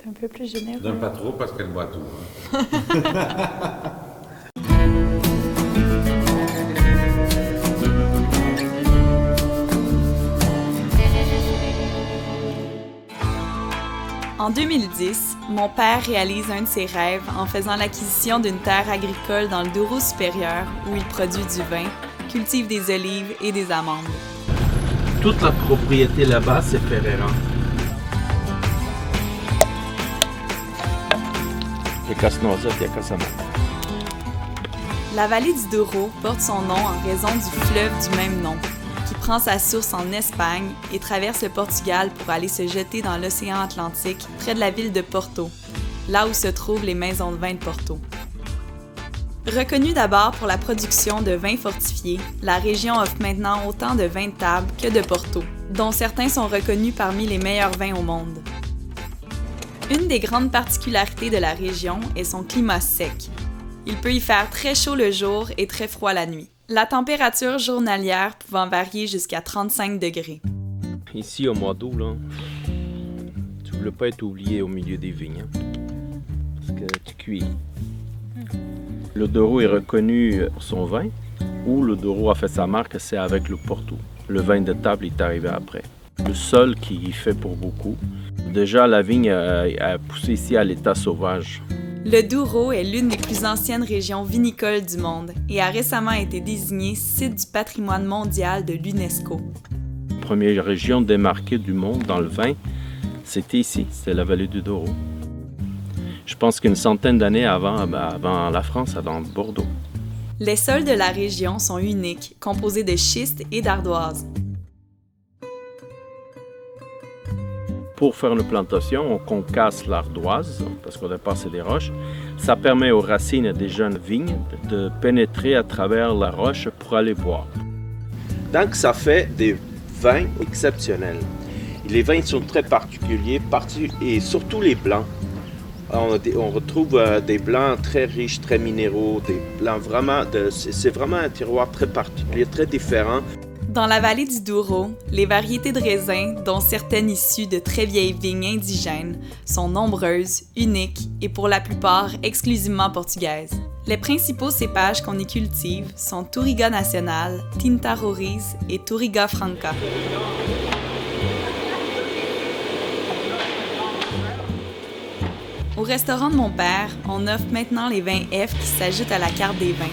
Un peu plus généreux. Donne pas trop parce qu'elle boit tout. Hein. En 2010, mon père réalise un de ses rêves en faisant l'acquisition d'une terre agricole dans le Douro supérieur où il produit du vin, cultive des olives et des amandes. Toute la propriété là-bas, c'est Ferreira. Il y a Casse-Noisette, il y a Casamance. La vallée du Douro porte son nom en raison du fleuve du même nom, qui prend sa source en Espagne et traverse le Portugal pour aller se jeter dans l'océan Atlantique près de la ville de Porto, là où se trouvent les maisons de vin de Porto. Reconnue d'abord pour la production de vins fortifiés, la région offre maintenant autant de vins de table que de Porto, dont certains sont reconnus parmi les meilleurs vins au monde. Une des grandes particularités de la région est son climat sec. Il peut y faire très chaud le jour et très froid la nuit. La température journalière pouvant varier jusqu'à 35 degrés. Ici, au mois d'août, là, tu ne voulais pas être oublié au milieu des vignes, hein, parce que tu cuis. Le Douro est reconnu pour son vin, où le Douro a fait sa marque, c'est avec le Porto. Le vin de table est arrivé après. Le sol qui fait pour beaucoup. Déjà, la vigne a poussé ici à l'état sauvage. Le Douro est l'une des plus anciennes régions vinicoles du monde et a récemment été désignée site du patrimoine mondial de l'UNESCO. La première région démarquée du monde dans le vin, c'était ici, c'est la vallée du Douro. Je pense qu'une centaine d'années avant la France, avant Bordeaux. Les sols de la région sont uniques, composés de schiste et d'ardoise. Pour faire une plantation, on concasse l'ardoise, parce qu'au départ c'est des roches. Ça permet aux racines des jeunes vignes de pénétrer à travers la roche pour aller boire. Donc ça fait des vins exceptionnels. Les vins sont très particuliers, et surtout les blancs. On retrouve des blancs très riches, très minéraux, des blancs c'est vraiment un terroir très particulier, très différent. Dans la vallée du Douro, les variétés de raisins, dont certaines issues de très vieilles vignes indigènes, sont nombreuses, uniques et pour la plupart exclusivement portugaises. Les principaux cépages qu'on y cultive sont Touriga Nacional, Tinta Roriz et Touriga Franca. Au restaurant de mon père, on offre maintenant les vins F qui s'ajoutent à la carte des vins.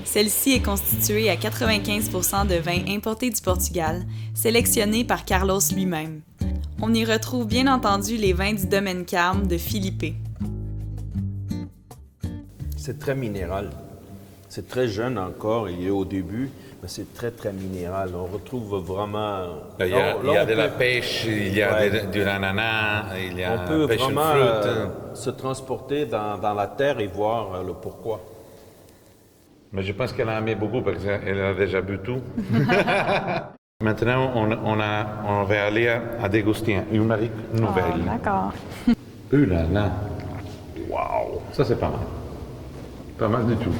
Celle-ci est constituée à 95% de vins importés du Portugal, sélectionnés par Carlos lui-même. On y retrouve bien entendu les vins du domaine Carme de Philippe. C'est très minéral. C'est très jeune encore, il est au début, mais c'est très très minéral. On retrouve vraiment... Il y a de la pêche, il y a de l'ananas, il y a on peut pêche vraiment fruit. se transporter dans la terre et voir le pourquoi. Mais je pense qu'elle a aimé beaucoup parce qu'elle a déjà bu tout. Maintenant, on va aller à déguster une marique nouvelle. D'accord. Là là. Wow! Ça, c'est pas mal. Pas mal du tout.